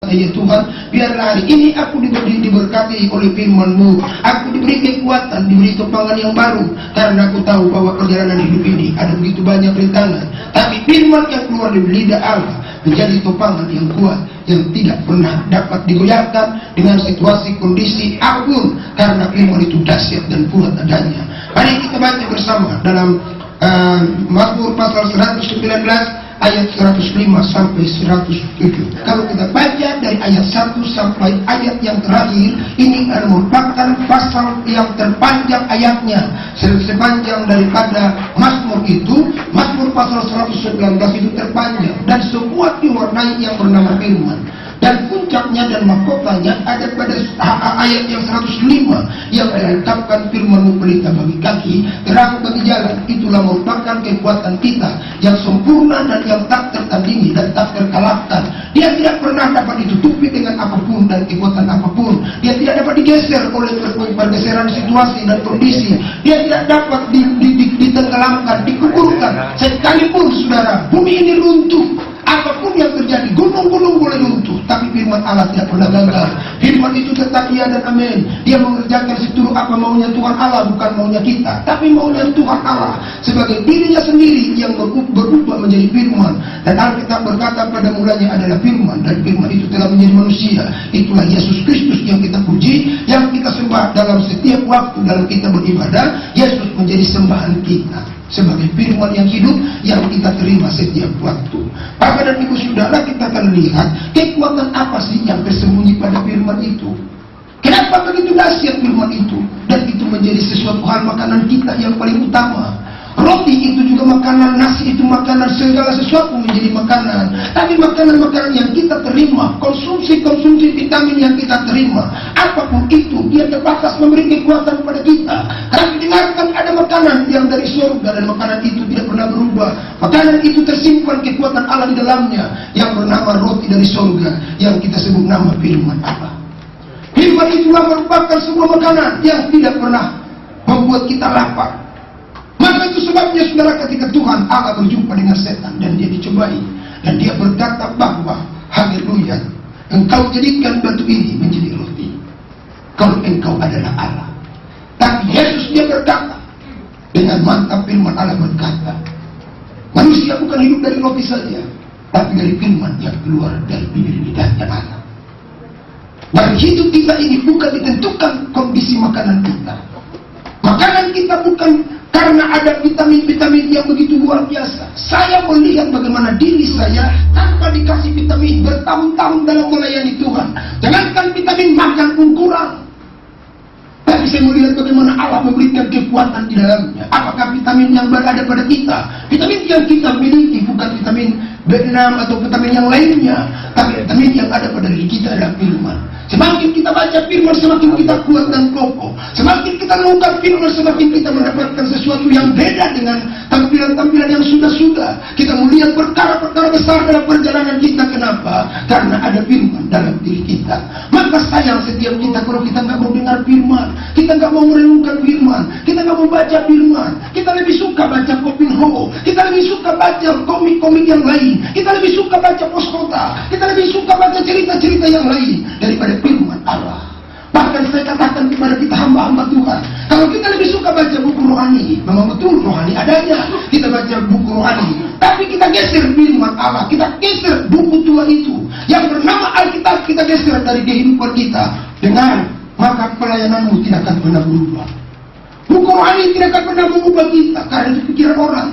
Ya Tuhan, biarlah hari ini aku diberkati oleh firman-Mu. Aku diberi kekuatan, diberi topangan yang baru. Karena aku tahu bahwa perjalanan hidup ini ada begitu banyak rintangan. Tapi firman yang keluar dari lidah Allah menjadi topangan yang kuat, yang tidak pernah dapat digoyahkan dengan situasi kondisi apapun. Karena firman itu dahsyat dan kuat adanya. Mari kita baca bersama dalam Mazmur pasal 119 ayat 105 sampai 107. Kalau kita baca dari ayat 1 sampai ayat yang terakhir, ini adalah merupakan pasal yang terpanjang ayatnya. Sepanjang daripada Mazmur itu, Mazmur pasal 119 itu terpanjang dan semua diwarnai yang bernama firman. Dan puncaknya dan mahkotanya ada pada ayat yang 105 yang menetapkan firman-Mu pelita bagi kaki, terang bagi jalan. Itulah merupakan kekuatan kita yang sempurna dan yang tak tertandingi dan tak terkalahkan. Dia tidak pernah dapat ditutupi dengan apapun dan kekuatan apapun. Dia tidak dapat digeser oleh pergeseran situasi dan kondisi. Dia tidak dapat ditenggelamkan, dikuburkan. Sekalipun saudara, bumi ini runtuh, apapun yang terjadi, gunung-gunung boleh runtuh, tapi firman Allah tidak pernah gagal. Firman itu tetap ya dan amin. Dia mengerjakan seluruh apa maunya Tuhan Allah, bukan maunya kita, tapi maunya Tuhan Allah sebagai dirinya sendiri yang berubah menjadi firman. Dan Alkitab berkata pada mulanya adalah firman, dan firman itu telah menjadi manusia. Itulah Yesus Kristus yang kita puji, yang kita sembah dalam setiap waktu dalam kita beribadah. Yesus menjadi sembahan kita sebagai firman yang hidup yang kita terima setiap waktu. Bapak dan Ibu Saudara, kita akan lihat kekuatan apa sih yang tersembunyi pada firman itu. Kenapa begitu dahsyat firman itu? Dan itu menjadi sesuatu hal makanan kita yang paling utama. Roti itu juga makanan, nasi itu makanan, segala sesuatu menjadi makanan. Tapi makanan-makanan yang kita terima, konsumsi vitamin yang kita terima, apapun itu, dia terbatas memberi kekuatan pada kita. Karena dengarkan ada makanan yang dari surga, dan makanan itu tidak pernah berubah. Makanan itu tersimpan kekuatan Allah di dalamnya, yang bernama roti dari surga, yang kita sebut nama firman Allah. Firman itulah merupakan sebuah makanan yang tidak pernah membuat kita lapar. Maka itu sebabnya saudara, ketika Tuhan Allah berjumpa dengan setan dan dia dicobai, dan dia berkata bahwa haleluya, engkau jadikan batu ini menjadi roti kalau engkau adalah Allah. Tapi Yesus dia berkata dengan mantap, firman Allah berkata, manusia bukan hidup dari roti saja, tapi dari firman yang keluar dari bibir lidahnya Allah. Dan hidup kita ini bukan ditentukan kondisi makanan kita. Makanan kita bukan karena ada vitamin-vitamin yang begitu luar biasa. Saya melihat bagaimana diri saya tanpa dikasih vitamin bertahun-tahun dalam melayani Tuhan. Jangankan vitamin makan pun kurang. Tapi saya melihat bagaimana Allah memberikan kekuatan di dalamnya. Apakah vitamin yang berada pada kita? Vitamin yang kita miliki bukan vitamin B6 atau vitamin yang lainnya, tapi vitamin yang ada pada diri kita adalah firman. Semakin kita baca firman, semakin kita kuat dan kokoh. Semakin kita mengungkap firman, semakin kita mendapatkan sesuatu yang beda dengan tampilan-tampilan yang sudah-sudah. Kita melihat perkara-perkara besar dalam perjalanan kita. Kenapa? Karena ada firman dalam diri kita. Maka sayang setiap kita kalau kita nggak mau dengar firman, kita nggak mau merenungkan firman, kita nggak mau baca firman, kita lebih suka baca Kopinho, kita lebih suka baca komik-komik yang lain, kita lebih suka baca poskota, kita lebih suka baca cerita-cerita yang lain daripada firman Allah. Bahkan saya katakan kepada kita hamba-hamba Tuhan, kalau kita lebih suka baca buku rohani, memang betul rohani adanya, kita baca buku rohani, tapi kita geser firman Allah, kita geser buku tua itu yang bernama Alkitab, kita geser dari kehidupan kita. Dengar, maka pelayananmu tidak akan pernah berubah. Buku rohani tidak akan pernah mengubah kita karena itu pikiran orang.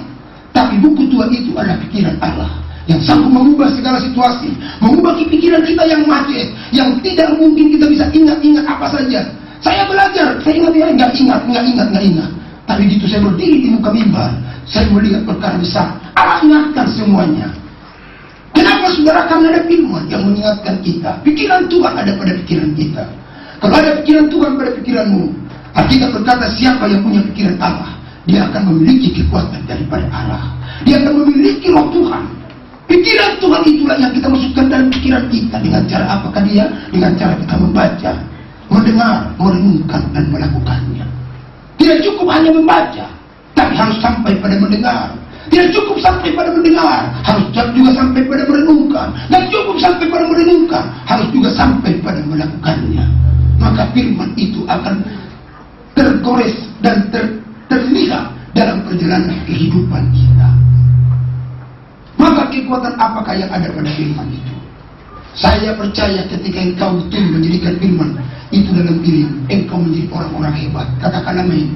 Tapi buku tua itu adalah pikiran Allah yang sanggup mengubah segala situasi, mengubah pikiran kita yang macet, yang tidak mungkin kita bisa ingat-ingat apa saja. Saya belajar, saya nggak ingat. Tapi gitu saya berdiri di muka mimbar, saya melihat perkara besar. Allah ingatkan semuanya. Kenapa saudara? Karena ada firman yang mengingatkan kita. Pikiran Tuhan ada pada pikiran kita. Kalau ada pikiran Tuhan pada pikiranmu, Alkitab berkata siapa yang punya pikiran Allah, dia akan memiliki kekuatan daripada Allah. Dia akan memiliki roh Tuhan. Pikiran Tuhan itulah yang kita masukkan dalam pikiran kita. Dengan cara apakah dia? Dengan cara kita membaca, mendengar, merenungkan, dan melakukannya. Tidak cukup hanya membaca, tapi harus sampai pada mendengar, Tidak cukup sampai pada mendengar, harus juga sampai pada merenungkan. Dan cukup sampai pada merenungkan, harus juga sampai pada melakukannya. Maka firman itu akan tergores dan terlihat dalam perjalanan kehidupan kita. Maka kekuatan apakah yang ada pada firman itu? Saya percaya ketika engkau betul menjadikan firman itu dalam diri, engkau menjadi orang-orang hebat. Katakan amin.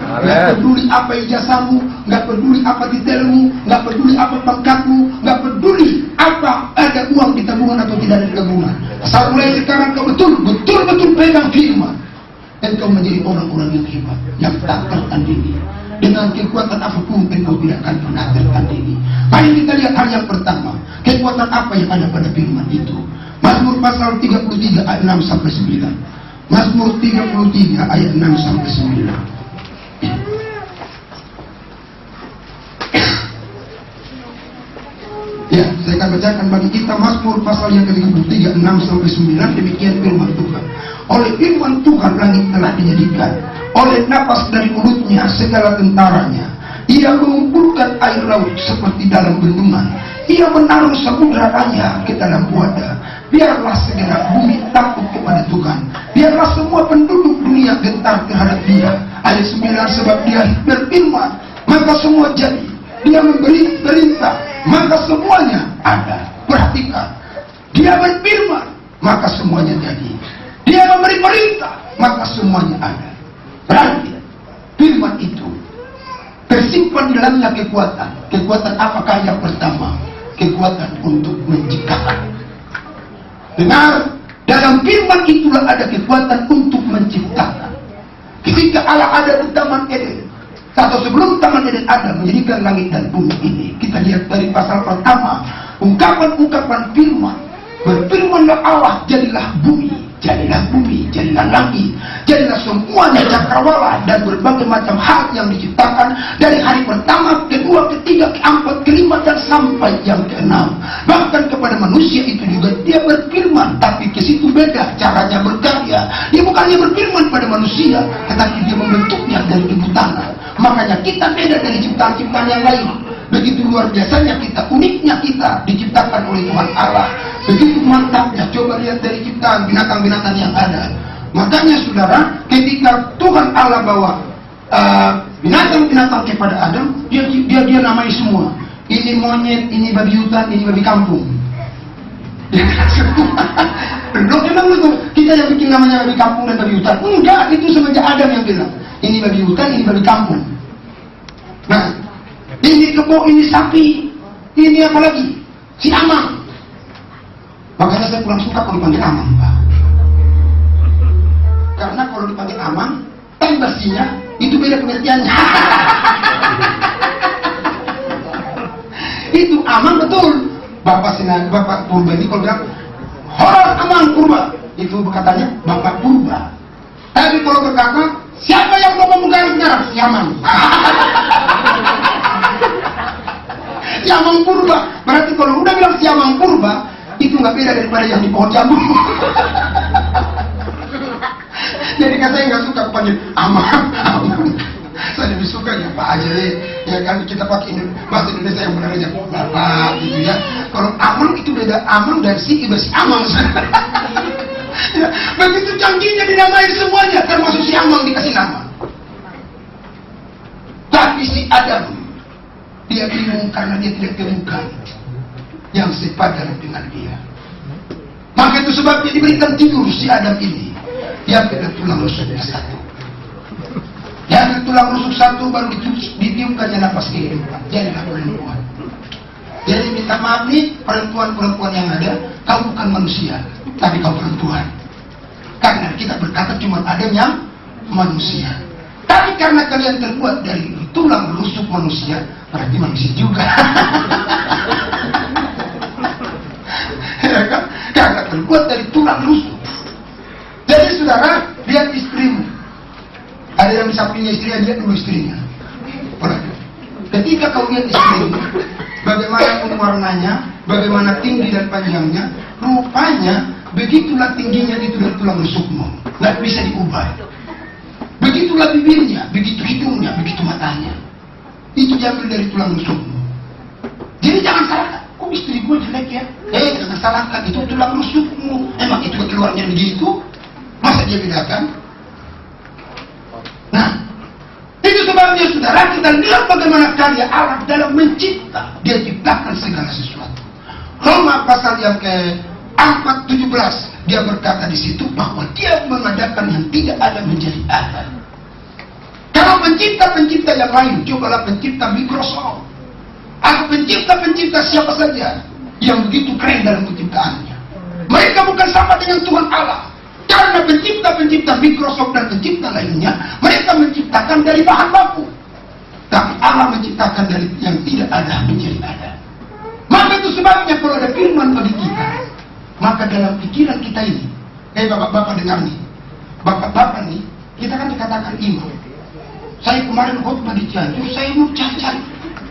Gak peduli apa ijazahmu, gak peduli apa titelmu, gak peduli apa pangkatmu, gak peduli apa ada uang di tabungan atau tidak ada di tabungan. Asal mulai sekarang kau betul-betul pegang firman, engkau menjadi orang-orang yang hebat, yang tak tertandingi. Dengan kekuatan apapun engkau tidak akan pernah tertandingi. Mari kita lihat hal yang pertama, kekuatan apa yang ada pada firman itu. Mazmur pasal 33 ayat 6 sampai 9. Mazmur 33 ayat 6 sampai 9. Ya, saya akan bacakan bagi kita Mazmur pasal yang ke-33 6 sampai 9. Demikian firman Tuhan. Oleh firman Tuhan langit telah dijadikan, oleh napas dari mulutnya segala tentaranya. Ia mengumpulkan air laut seperti dalam bendungan. Ia menaruh samudra raya ke dalam wadah. Biarlah segera bumi takut kepada Tuhan. Biarlah semua penduduk dunia gentar terhadap Dia. Ayat 9, sebab Dia berfirman, maka semua jadi. Dia memberi perintah, maka semuanya ada. Perhatikan, Dia berfirman, maka semuanya jadi. Dia memberi perintah, maka semuanya ada. Berarti firman itu tersimpan di dalamnya kekuatan. Kekuatan apakah yang pertama? Kekuatan untuk menciptakan. Dengar, dalam firman itulah ada kekuatan untuk menciptakan. Ketika Allah ada di Taman Eden, atau sebelum Taman Eden ada, menjadikan langit dan bumi ini, kita lihat dari pasal pertama, ungkapan-ungkapan firman. Berfirmanlah Allah, jadilah bumi, jadilah bumi, jadilah langit, jadilah semuanya cakrawala dan berbagai macam hal yang diciptakan dari hari pertama, kedua, ketiga, keempat, kelima dan sampai yang keenam. Bahkan kepada manusia itu juga Dia berfirman, tapi ke situ beda caranya berkarya. Dia bukannya berfirman pada manusia, tetapi Dia membentuknya dari ibu tanah. Makanya kita beda dari ciptaan-ciptaan yang lain. Begitu luar biasanya kita, uniknya kita diciptakan oleh Tuhan Allah. Begitu mantapnya, coba lihat dari ciptaan binatang-binatang yang ada. Makanya saudara, ketika Tuhan Allah bawa binatang-binatang kepada Adam, dia namai semua. Ini monyet, ini babi hutan, ini babi kampung. Loh, memang itu kita yang bikin namanya babi kampung dan babi hutan? Enggak, itu semenjak Adam yang bilang. Ini babi hutan, ini babi kampung. Nah, ini kebo, ini sapi, ini apa lagi? Si Amang. Makanya saya kurang suka kalau dipanggil Amang, Pak. Karena kalau dipanggil Amang, kan bersihnya itu beda pengertiannya. Itu Amang betul. Bapak Purba ini kalau bilang horor Amang Purba, itu katanya Bapak Purba. Tapi kalau berkata, siapa yang mau memungkari sekarang? Si Amang. Si Amang Purba. Berarti kalau udah bilang si Amang Purba, itu nggak beda daripada yang di pohon jambu. Jadi kan saya nggak suka panggil Amang. Saya lebih suka ya Pak aja deh. Ya kan kita pakai bahasa Indonesia yang benar aja Bapak gitu ya. Kalau Amang itu beda, Amang dari si Amang. Ya, begitu canggihnya dinamai semuanya, termasuk si Amang dikasih nama. Tapi si Adam, dia bingung karena dia tidak temukan yang sepadan dengan dia. Maka itu sebabnya diberikan tidur si Adam ini. Dia kena tulang rusuknya satu. Dia kena tulang rusuk satu, baru ditiupkannya nafas kehidupan. Jadilah perempuan. Jadi minta maaf nih perempuan-perempuan yang ada, kau bukan manusia, tapi kau perempuan. Karena kita berkata cuma ada yang manusia. Tapi karena kalian terbuat dari tulang rusuk manusia, berarti manusia juga. Ya kan? Karena terbuat dari tulang rusuk. Jadi saudara, lihat istrimu. Ada yang di sampingnya istrinya, lihat dulu istrinya. Ketika kau lihat istrimu, bagaimana warnanya, bagaimana tinggi dan panjangnya, rupanya begitulah tingginya itu dari tulang rusukmu. Nggak bisa diubah. Begitulah bibirnya, begitu hidungnya, begitu matanya. itu diambil dari tulang rusukmu. Jadi jangan salahkan, kok istri gue jelek ya? Jangan salahkan, itu tulang rusukmu. Emang itu keluarnya begitu? Masa dia bedakan? Nah, itu sebabnya saudara, kita lihat bagaimana karya Allah dalam mencipta. Dia ciptakan segala sesuatu. Roma pasal yang ke-4, 17, dia berkata di situ bahwa dia mengadakan yang tidak ada menjadi ada. Kalau pencipta-pencipta yang lain, cobalah pencipta Microsoft atau pencipta-pencipta siapa saja yang begitu keren dalam penciptaannya, mereka bukan sama dengan Tuhan Allah. Karena pencipta-pencipta Microsoft dan pencipta lainnya, mereka menciptakan dari bahan baku. Tapi Allah menciptakan dari yang tidak ada menjadi ada. Maka itu sebabnya kalau ada firman bagi kita, maka dalam pikiran kita ini, bapak-bapak dengar nih, bapak-bapak nih, kita kan dikatakan imam. Saya kemarin khotbah di Cianjur, saya mau cari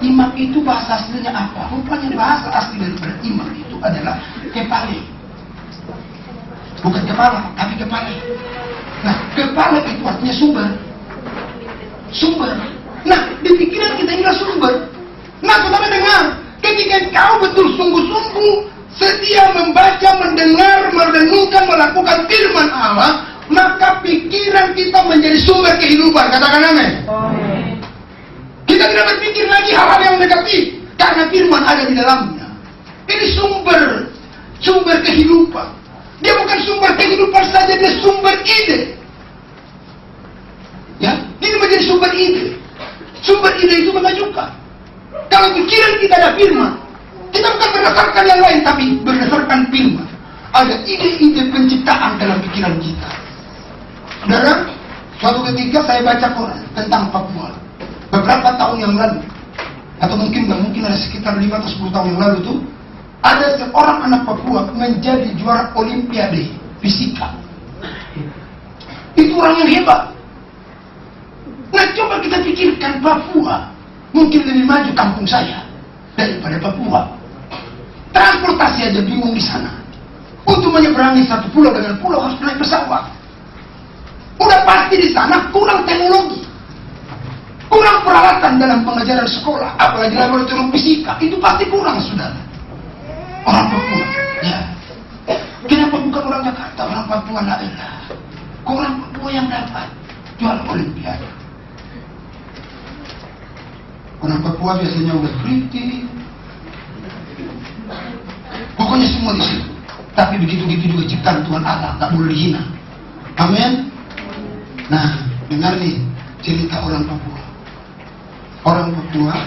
imam itu bahasa aslinya apa? Rupanya bahasa asli daripada imam itu adalah kepala. Bukan kepala, tapi kepala. Nah, kepala itu artinya sumber. Sumber. Nah, di pikiran kita inilah sumber. Nah, saudara dengar, ketika kau betul sungguh-sungguh setia membaca, mendengar, merenungkan, melakukan firman Allah, maka pikiran kita menjadi sumber kehidupan. Katakan amin. Kita tidak berpikir lagi hal-hal yang negatif, karena firman ada di dalamnya. Ini sumber kehidupan. Dia bukan sumber kehidupan saja, dia sumber ide. Ya, ini menjadi sumber ide. Sumber ide itu mengajukan. Kalau pikiran kita ada firman, kita bukan berdasarkan yang lain, tapi berdasarkan firman. Ada ide-ide penciptaan dalam pikiran kita. Saudara, suatu ketika saya baca koran tentang Papua. Beberapa tahun yang lalu, atau mungkin ada sekitar 5 atau 10 tahun yang lalu tuh, ada seorang anak Papua menjadi juara Olimpiade fisika. Itu orang yang hebat. Nah, coba kita pikirkan Papua mungkin lebih maju kampung saya daripada Papua. Transportasi aja bingung di sana. Untuk menyeberangi satu pulau dengan pulau harus naik pesawat. Udah pasti di sana kurang teknologi, kurang peralatan dalam pengajaran sekolah, apalagi laboratorium fisika, itu pasti kurang, saudara. Orang Papua, ya. Kenapa bukan orang Jakarta, orang Papua daerah? Orang Papua yang dapat juara Olimpiade. Orang Papua biasanya udah kritik, pokoknya semua di situ. Tapi begitu-begitu juga ciptaan Tuhan Allah, tak boleh dihina. Amin. Nah, dengar nih cerita orang Papua. Orang Papua,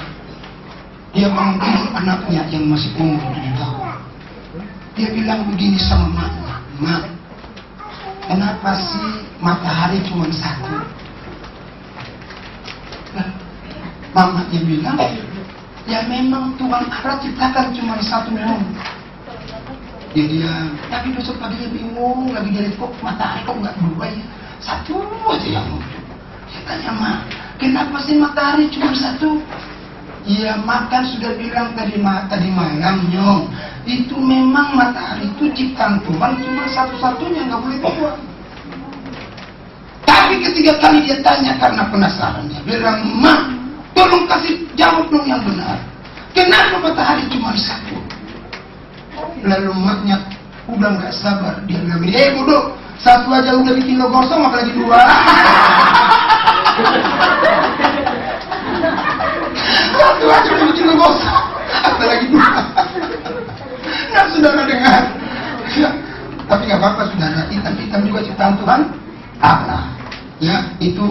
dia bangun tidur anaknya yang masih umur 7 tahun. Dia bilang begini sama mama, "Mak, kenapa sih matahari cuma satu?" Nah, mamanya bilang, "Ya memang Tuhan Allah ciptakan cuma satu memang." Dia tapi besok paginya bingung lagi, jadi kok matahari kok nggak dua ya, satu aja yang muncul. Saya tanya, "Ma, kenapa sih matahari cuma satu?" "Ya makan sudah bilang tadi malam, Nyong, itu memang matahari itu ciptaan Tuhan cuma satu-satunya, nggak boleh dua." Tapi ketiga kali dia tanya karena penasaran, dia bilang, "Ma, tolong kasih jawab dong yang benar. Kenapa matahari cuma satu?" Lalu maknya udah nggak sabar, dia bilang, "Bodoh, satu aja udah bikin lo gosong, apalagi dua." Satu aja udah bikin lo gosong, apalagi dua. Nah, saudara dengar, ya, tapi nggak apa-apa, saudara. Hitam juga ciptaan Tuhan Allah. Ya, itu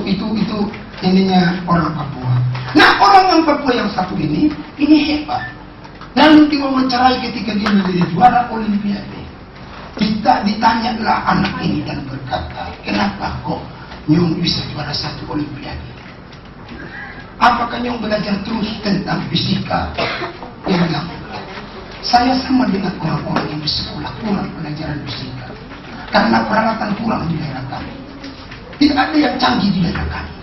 ininya orang Papua. Nah, orang yang Papua yang satu ini hebat. Lalu diwawancarai ketika dia menjadi juara Olimpiade. Kita ditanyalah anak ini dan berkata, "Kenapa kok Nyong bisa juara satu Olimpiade? Apakah Nyong belajar terus tentang fisika?" Dia bilang, "Saya sama dengan orang-orang yang di sekolah kurang pelajaran fisika. Karena peralatan kurang di daerah kami. Tidak ada yang canggih di daerah kami.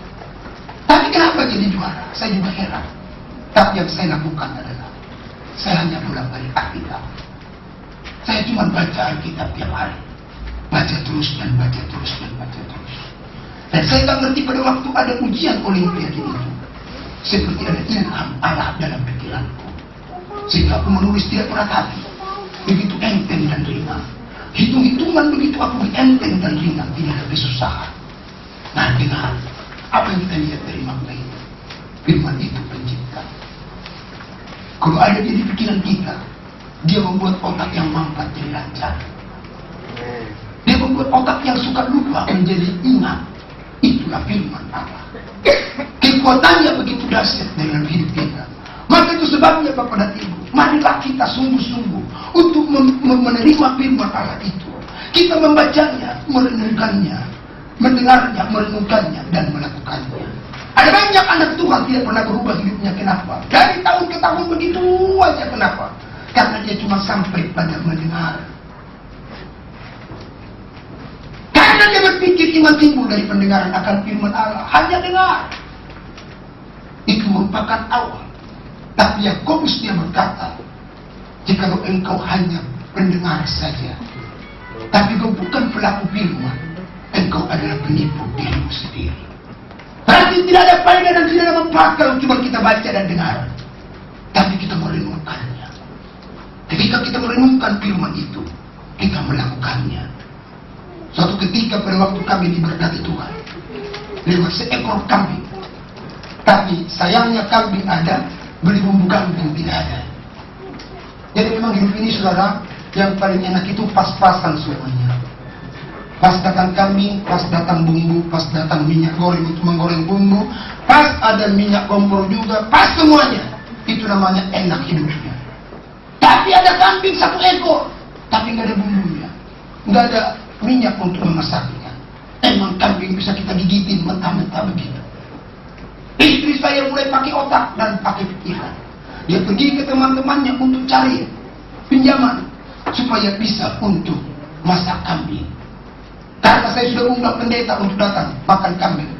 Tapi kenapa jadi juara? Saya juga heran. Tapi yang saya lakukan adalah saya hanya bolak-balik Alkitab. Saya cuma baca Alkitab tiap hari. Baca terus dan baca terus dan baca terus. Dan saya tak ngerti pada waktu ada ujian Olimpiade itu. seperti ada ilham Allah dalam pikiranku, sehingga aku menulis tidak berat hati, begitu enteng dan ringan. Hitung-hitungan begitu aku enteng dan ringan, tidak ada kesusahan. Nah, dengar apa yang kita lihat dari makna itu. Firman itu pencipta. Kalau ada di pikiran kita, dia membuat otak yang mangkat jadi lancar. Dia membuat otak yang suka lupa menjadi ingat. Itulah firman Allah. Kekuatannya begitu dahsyat dalam hidup kita. Maka itu sebabnya Bapak dan Ibu, marilah kita sungguh-sungguh untuk menerima firman Allah itu. Kita membacanya, merenungkannya, mendengarnya, merenungkannya, dan melakukannya. Ada banyak anak Tuhan tidak pernah berubah hidupnya. Kenapa? Dari tahun ke tahun begitu aja. Kenapa? Karena dia cuma sampai pada mendengar. Karena dia berpikir iman timbul dari pendengaran akan firman Allah. Hanya dengar. Itu merupakan awal. Tapi Yakobus dia berkata, jikalau engkau hanya pendengar saja, tapi kau bukan pelaku firman, engkau adalah penipu dirimu sendiri. Berarti tidak ada faedah dan tidak ada manfaat kalau cuma kita baca dan dengar. Tapi kita merenungkannya. Ketika kita merenungkan firman itu, kita melakukannya. Suatu ketika pada waktu kami diberkati Tuhan, lewat seekor kambing. Tapi sayangnya kambing ada, beli bumbu kambing tidak ada. Jadi memang hidup ini saudara, yang paling enak itu pas-pasan semuanya. Pas datang kambing, pas datang bumbu, pas datang minyak goreng untuk menggoreng bumbu, pas ada minyak kompor juga, pas semuanya. Itu namanya enak hidupnya. Tapi ada kambing satu ekor, tapi nggak ada bumbunya, nggak ada minyak untuk memasaknya. Emang kambing bisa kita gigitin mentah-mentah begitu. Istri saya mulai pakai otak dan pakai pikiran. Dia pergi ke teman-temannya untuk cari pinjaman supaya bisa untuk masak kambing. Karena saya sudah undang pendeta untuk datang makan kambing,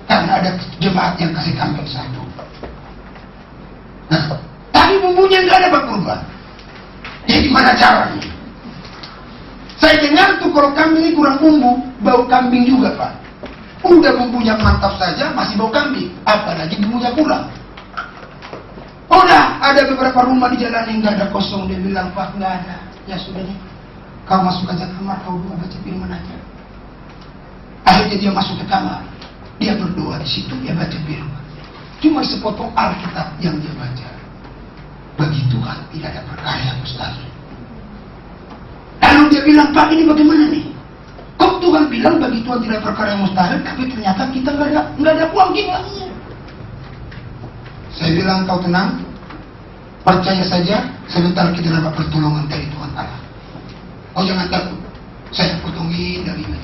karena ada jemaat yang kasih kambing satu. Nah, tapi bumbunya nggak ada Pak Kurban. Jadi mana caranya? Saya dengar tuh kalau kambing ini kurang bumbu, bau kambing juga Pak. Udah bumbunya mantap saja masih bau kambing, apalagi bumbunya kurang. Udah ada beberapa rumah di jalan yang nggak ada kosong, dia bilang Pak nggak ada. Ya sudah nih, kau masuk aja kamar, kau dua baca firman aja. Akhirnya dia masuk ke kamar, dia berdoa di situ, dia baca firman. Cuma sepotong Alkitab yang dia baca. Bagi Tuhan tidak ada perkara yang mustahil. Lalu dia bilang, Pak ini bagaimana nih? Kok Tuhan bilang bagi Tuhan tidak ada perkara yang mustahil, tapi ternyata kita nggak ada uang kita. Saya bilang kau tenang, percaya saja, sebentar kita dapat pertolongan dari Tuhan Allah. Oh jangan takut, saya potongin dari ini.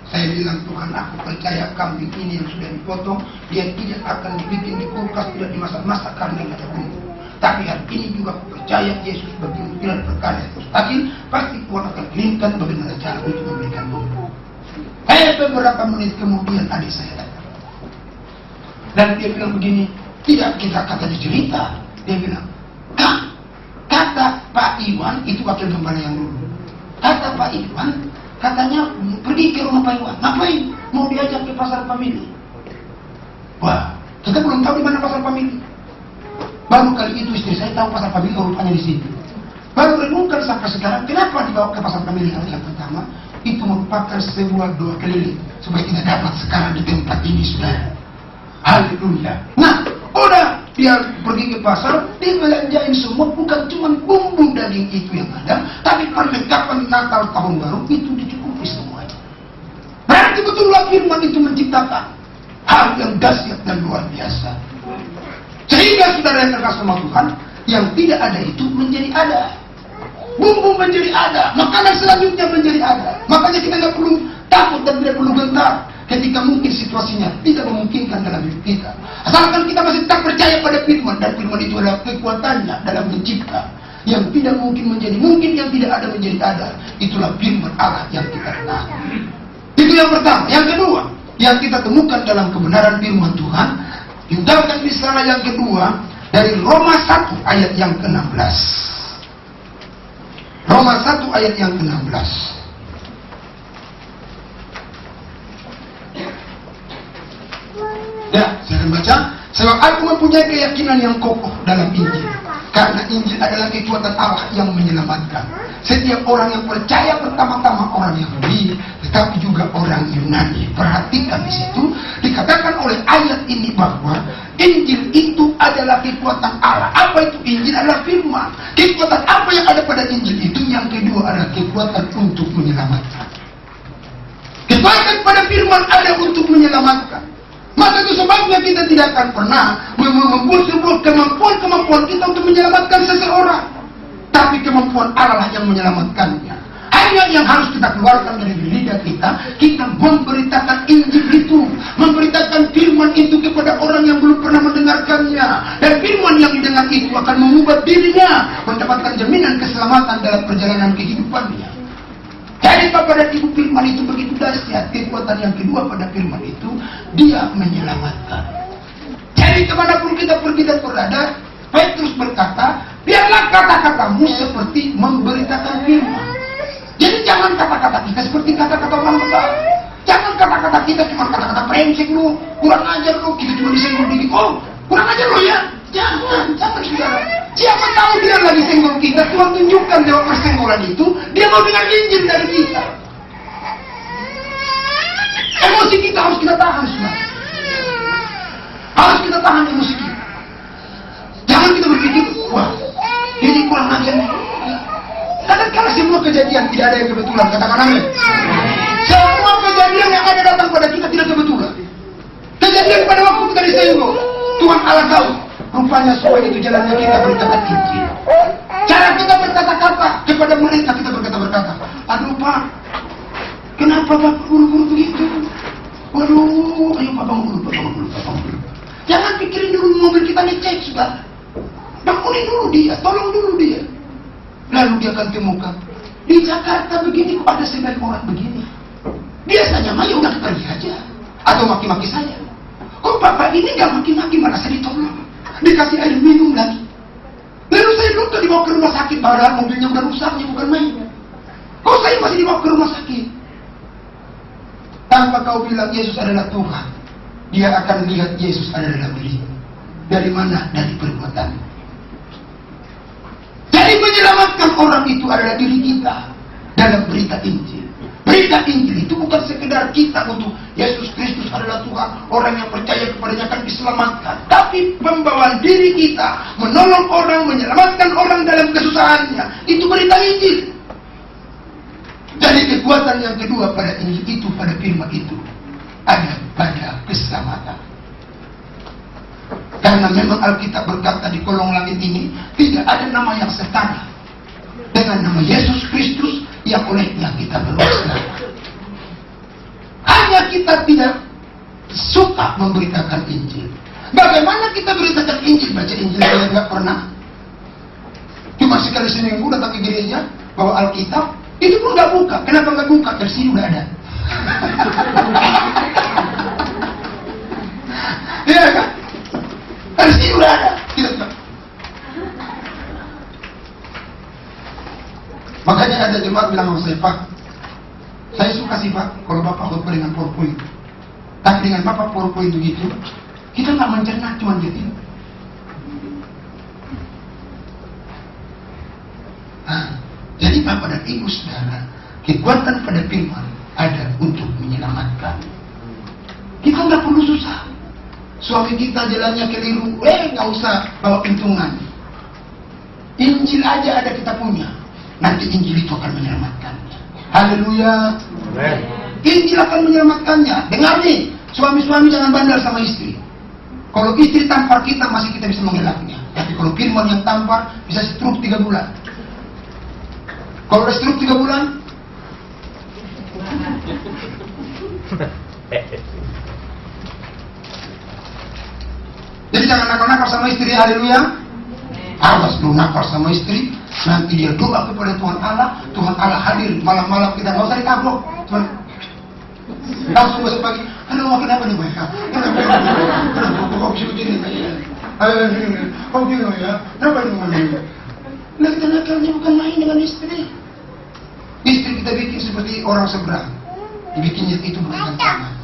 Saya bilang Tuhan, aku percaya kambing ini yang sudah dipotong, dia tidak akan dibikin di kulkas, tidak dimasak-masak karena tidak ada bumbu. Tapi hari ini juga aku percaya Yesus bagi tidak perkara yang mustahil, pasti Tuhan akan kirimkan bagaimana cara untuk memberikan bumbu. Beberapa menit kemudian adik saya datang. Dan dia bilang begini, tidak kita kata di cerita. Dia bilang, kata Pak Iwan, itu wakil gembala yang dulu. Kata Pak Iwan, katanya pergi ke rumah Pak Iwan. Ngapain? Mau diajak ke pasar famili. Wah, kita belum tahu di mana pasar famili. Baru kali itu istri saya tahu pasar famili rupanya di sini. Baru renungkan sampai sekarang, kenapa dibawa ke pasar famili yang pertama? Itu merupakan sebuah doa keliling supaya kita dapat sekarang di tempat ini, saudara. Haleluya. Nah, udah dia pergi ke pasar, dia belanjain semua, bukan cuma bumbu daging itu yang ada, tapi perlengkapan Natal tahun baru itu dicukupi semuanya. Berarti betullah firman itu menciptakan hal yang dahsyat dan luar biasa. Sehingga saudara yang terkasih sama Tuhan, yang tidak ada itu menjadi ada. Bumbu menjadi ada, makanan selanjutnya menjadi ada. Makanya kita nggak perlu takut dan tidak perlu gentar ketika mungkin situasinya tidak memungkinkan dalam hidup kita. Asalkan kita masih tak percaya pada firman, dan firman itu adalah kekuatannya dalam mencipta. Yang tidak mungkin menjadi mungkin, yang tidak ada menjadi ada. Itulah firman Allah yang kita kenal. Itu yang pertama. Yang kedua, yang kita temukan dalam kebenaran firman Tuhan, diungkapkan di sana yang kedua dari Roma 1 ayat yang ke-16. Roma 1 ayat yang ke-16. Ya, saya akan baca. Sebab aku mempunyai keyakinan yang kokoh dalam Injil. Karena Injil adalah kekuatan Allah yang menyelamatkan. Setiap orang yang percaya, pertama-tama orang Yahudi, tetapi juga orang Yunani. Perhatikan di situ dikatakan oleh ayat ini bahwa Injil itu adalah kekuatan Allah. Apa itu Injil? Adalah firman. Kekuatan apa yang ada pada Injil itu? Yang kedua adalah kekuatan untuk menyelamatkan. Kekuatan pada firman ada untuk menyelamatkan. Maka itu sebabnya kita tidak akan pernah membuat sebuah kemampuan kita untuk menyelamatkan seseorang. Tapi kemampuan Allah yang menyelamatkannya. Hanya yang harus kita keluarkan dari lidah kita memberitakan Injil itu, memberitakan firman itu kepada orang yang belum pernah mendengarkannya. Dan firman yang didengar itu akan mengubah dirinya, mendapatkan jaminan keselamatan dalam perjalanan kehidupannya. Jadi pada Ibu firman itu begitu dahsyat. Kekuatan yang kedua pada firman itu, dia menyelamatkan. Jadi kemanapun kita pergi dan berada, Petrus berkata, biarlah kata-katamu seperti memberitakan firman. Jadi jangan kata-kata kita seperti kata-kata orang besar. Jangan kata-kata kita cuma kata-kata brengsek lu, kurang ajar lu, kita cuma disenggol dikit. Oh, kurang ajar lu ya. Jangan saudara. Siapa tahu dia lagi senggol kita, Tuhan tunjukkan lewat persenggolan itu, dia mau dengar Injil dari kita. Emosi kita harus kita tahan, saudara. Harus kita tahan emosi kita. Jangan kita berpikir, wah, ini kurang ajar nih. Kadang-kadang semua kejadian tidak ada yang kebetulan, katakan amin. Semua kejadian yang ada datang pada kita tidak kebetulan. Kejadian pada waktu kita disenggol, Tuhan Allah tahu. Rupanya supaya itu jalannya kita berkata Injil. Cara kita berkata-kata kepada mereka, kita berkata-berkata. Aduh Pak, kenapa Pak buru-buru begitu? Waduh, ayo Pak bangun dulu. Jangan pikirin dulu mobil kita dicek sudah. Bangunin dulu dia, tolong dulu dia. Lalu dia akan temukan di Jakarta begini kok ada 9 orang begini. Biasanya mah ya udah pergi aja atau maki-maki saya. Kok Bapak ini nggak maki-maki, malah saya ditolong. Dikasih air minum lagi. Lalu saya lupa dibawa ke rumah sakit, padahal mobilnya udah rusaknya bukan main. Kok saya masih dibawa ke rumah sakit? Tanpa kau bilang Yesus adalah Tuhan, dia akan lihat Yesus ada dalam dirimu. Dari mana? Dari perbuatan. Jadi menyelamatkan orang itu adalah diri kita dalam berita Injil. Berita Injil itu bukan sekedar kita untuk Yesus Kristus adalah Tuhan, orang yang percaya kepadanya akan diselamatkan. Tapi pembawaan diri kita, menolong orang, menyelamatkan orang dalam kesusahannya, itu berita Injil. Jadi kekuatan yang kedua pada Injil itu, pada firman itu, ada pada keselamatan. Karena memang Alkitab berkata di kolong langit ini tidak ada nama yang setara dengan nama Yesus Kristus yang olehnya kita berwaspada. Hanya kita tidak suka memberitakan Injil. Bagaimana kita beritakan Injil? Baca Injil saya nggak pernah. Cuma sekali seminggu datang ke gereja bawa Alkitab, itu pun nggak buka. Kenapa nggak buka? Dari sini udah ada. Iya kan? Dari sini udah ada. Tidak. Makanya ada jemaat bilang sama saya, Pak, saya suka sih Pak kalau Bapak khotbah dengan PowerPoint. Tapi dengan Bapak PowerPoint begitu, kita nggak mencerna, cuma gitu. Nah, jadi Bapak dan Ibu saudara, kekuatan pada firman ada untuk menyelamatkan. Kita nggak perlu susah. Suami kita jalannya keliru, nggak usah bawa pintungan. Injil aja ada kita punya. Nanti Injil itu akan menyelamatkannya. Haleluya. Injil akan menyelamatkannya. Dengar nih, suami-suami jangan bandel sama istri. Kalau istri tampar kita, masih kita bisa mengelaknya. Tapi kalau firman yang tampar, bisa stroke 3 bulan. Kalau udah stroke 3 bulan, jadi jangan nakal-nakal sama istri. Haleluya. Awas lu nakal sama istri, nanti dia doa kepada Tuhan Allah hadir malam-malam kita nggak usah ditabok, langsung besok pagi. Aduh, kenapa nih mereka? Kenapa kok begini? Kok gini ya? Kenapa nih? Nah, kita nakalnya bukan main dengan istri. Istri kita bikin seperti orang seberang, dibikinnya itu bukan tangan.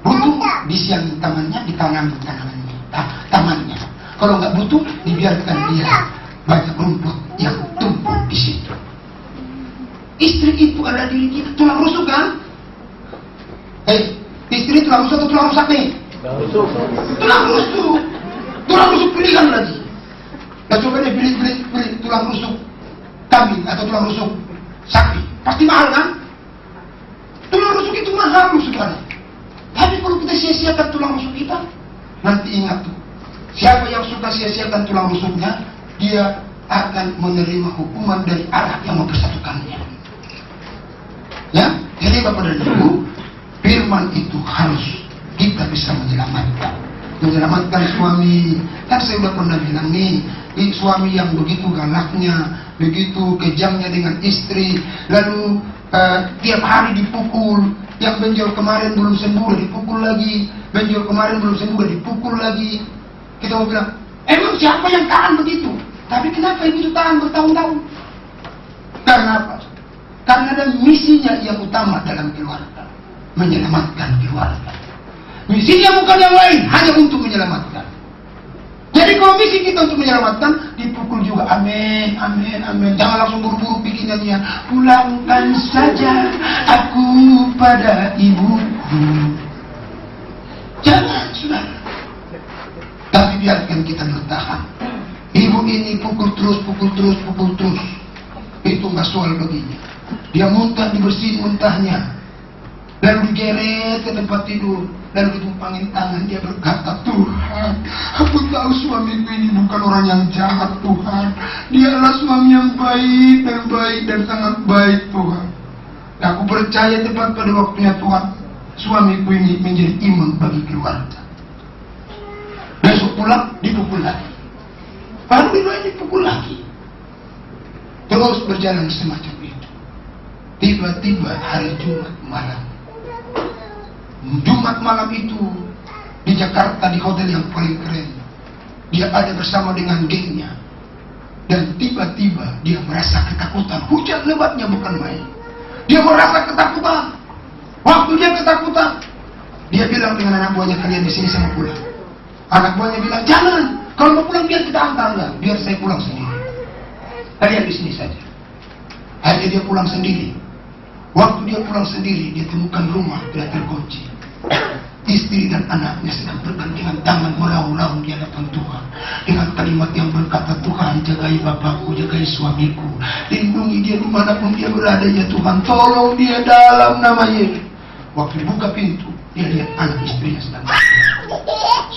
Butuh, disiangin tangannya, ditanami tangannya. Kalau nggak butuh, dibiarkan dia banyak rumput yang tumbuh di situ. Istri itu ada diri kita, tulang rusuk kan? Istri tulang rusuk atau tulang rusak nih? Tulang rusuk. Tulang rusuk pilihan lagi. Nah coba deh pilih tulang rusuk kambing atau tulang rusuk sapi. Pasti mahal kan? Tulang rusuk itu mahal, saudara. Tapi kalau kita sia-siakan tulang rusuk kita, nanti ingat tuh, siapa yang suka sia-siakan tulang rusuknya, dia akan menerima hukuman dari Allah yang mempersatukannya. Ya, jadi Bapak dan Ibu, firman itu harus kita bisa menyelamatkan suami. Kan saya sudah pernah bilang nih, suami yang begitu galaknya, begitu kejamnya dengan istri, lalu tiap hari dipukul, yang benjol kemarin belum sembuh dipukul lagi, benjol kemarin belum sembuh dipukul lagi. Kita mau bilang, emang siapa yang tahan begitu? Tapi kenapa ibu itu tahan bertahun-tahun? Karena apa? Karena ada misinya yang utama dalam keluarga, menyelamatkan keluarga. Misinya bukan yang lain, hanya untuk menyelamatkan. Jadi kalau misi kita untuk menyelamatkan, dipukul juga. Amin, amin, amin. Jangan langsung buru-buru bikin nyanyian. Pulangkan saja aku pada ibuku. Jangan, saudara. Tapi biarkan kita bertahan. Ibu ini pukul terus. Itu nggak soal baginya. Dia muntah, dibersihin muntahnya. Lalu digeret ke tempat tidur, lalu ditumpangin tangan, dia berkata, Tuhan, aku tahu suamiku ini bukan orang yang jahat, Tuhan. Dia adalah suami yang baik dan sangat baik, Tuhan. Dan aku percaya tepat pada waktunya, Tuhan, suamiku ini menjadi imam bagi keluarga. Besok pulang, dipukul lagi. Baru dipukul lagi. Terus berjalan semacam itu. Tiba-tiba hari Jumat malam itu di Jakarta, di hotel yang paling keren, dia ada bersama dengan gengnya, dan tiba-tiba dia merasa ketakutan. Hujan lebatnya bukan main. Dia merasa ketakutan. Waktu dia ketakutan, dia bilang dengan anak buahnya, kalian di sini sama pulang. Anak buahnya bilang, jangan, kalau mau pulang biar kita antar, enggak, biar saya pulang sendiri. Kalian di sini saja. Akhirnya dia pulang sendiri. Waktu dia pulang sendiri, dia temukan rumah tidak terkunci. Istri dan anaknya sedang bergandengan tangan meraung-raung di hadapan Tuhan dengan kalimat yang berkata, Tuhan, jagai bapakku, jagai suamiku, lindungi dia dimanapun dia berada, ya Tuhan, tolong dia dalam nama Yesus. Waktu dibuka pintu, dia lihat anak istrinya sedang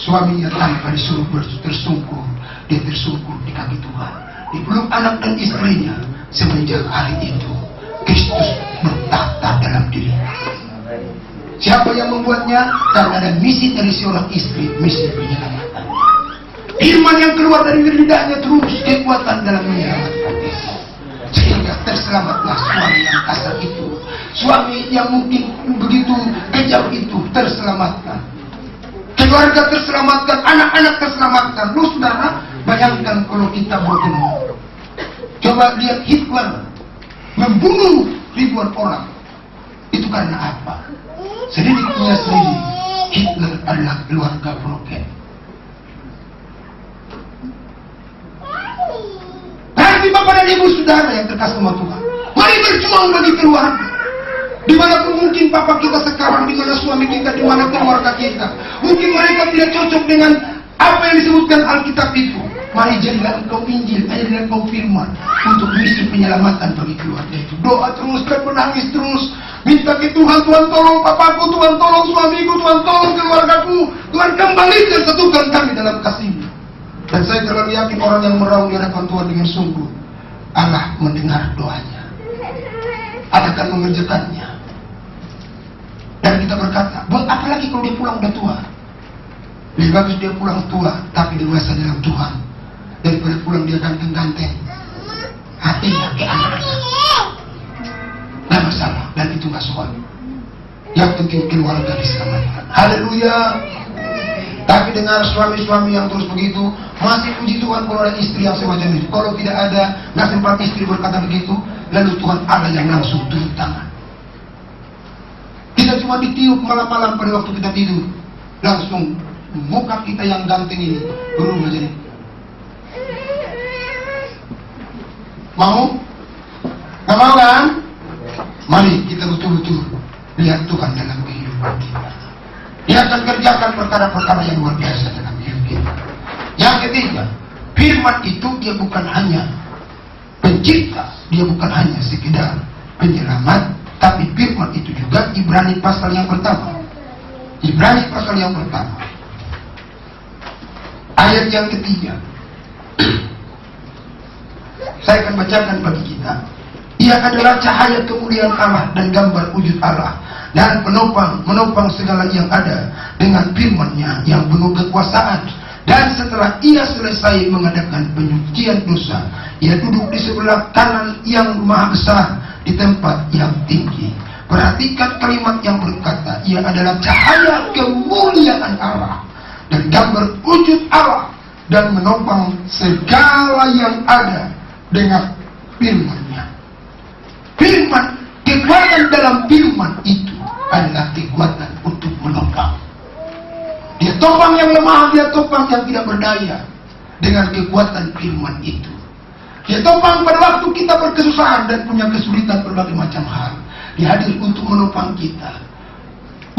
suaminya tanpa disuruh tersungkur, dia tersungkur di kaki Tuhan, dipeluk anak dan istrinya. Semenjak hari itu Kristus bertahta dalam dirinya. Siapa yang membuatnya? Karena ada misi dari seorang istri, misi penyelamatan. Firman yang keluar dari lidahnya terus kekuatan dalam menyelamatkan diri. Sehingga terselamatlah suami yang kasar itu, suami yang mungkin begitu kejam itu terselamatkan. Keluarga terselamatkan, anak-anak terselamatkan. Lu saudara, bayangkan kalau kita bertemu. Coba lihat Hitler membunuh ribuan orang. Itu karena apa? Sedikitnya sendiri, Hitler adalah keluarga broken. Tapi Bapak dan Ibu saudara yang terkasih sama Tuhan, mari berjuang bagi keluarga. Dimanapun mungkin papa kita sekarang, dimana suami kita, dimana keluarga kita, mungkin mereka tidak cocok dengan apa yang disebutkan Alkitab itu. Mari jadilah engkau Injil, jadilah engkau firman untuk misi penyelamatan bagi keluarga itu. Doa terus dan menangis terus, minta ke Tuhan, Tuhan tolong papaku, Tuhan tolong suamiku, Tuhan tolong keluargaku, Tuhan kembalikan satukan kami dalam kasih-Mu. Dan saya terlalu yakin orang yang meraung di hadapan Tuhan dengan sungguh, Allah mendengar doanya, Allah akan mengerjakannya. Dan kita berkata, buat apa lagi kalau dia pulang udah tua? Lebih bagus dia pulang tua tapi dewasa dalam Tuhan, daripada pulang dia ganteng-ganteng hatinya ke anak-anak. Gak masalah, dan itu gak soal. Yang penting keluarga diselamatkan. Haleluya. Tapi dengar suami-suami yang terus begitu, masih puji Tuhan kalau ada istri yang semacam itu. Kalau tidak ada, gak sempat istri berkata begitu, lalu Tuhan ada yang langsung turun tangan. Kita cuma ditiup malam-malam pada waktu kita tidur, langsung muka kita yang ganteng ini berubah jadi. Mau? Gak mau kan? Mari kita betul-betul lihat Tuhan dalam kehidupan kita. Dia akan kerjakan perkara-perkara yang luar biasa dalam hidup kita. Yang ketiga, firman itu dia bukan hanya pencipta, dia bukan hanya sekedar penyelamat, tapi firman itu juga Ibrani pasal yang pertama. Ibrani pasal yang pertama, ayat yang ketiga. Saya akan bacakan bagi kita. Ia adalah cahaya kemuliaan Allah dan gambar wujud Allah, dan menopang segala yang ada dengan firman-Nya yang penuh kekuasaan. Dan setelah ia selesai mengadakan penyucian dosa, ia duduk di sebelah kanan yang maha besar di tempat yang tinggi. Perhatikan kalimat yang berkata, ia adalah cahaya kemuliaan Allah dan gambar wujud Allah, dan menopang segala yang ada dengan firman-Nya. Firman, kekuatan dalam firman itu adalah kekuatan untuk menopang. Dia topang yang lemah, dia topang yang tidak berdaya dengan kekuatan firman itu. Dia topang pada waktu kita berkesusahan dan punya kesulitan berbagai macam hal. Dia hadir untuk menopang kita.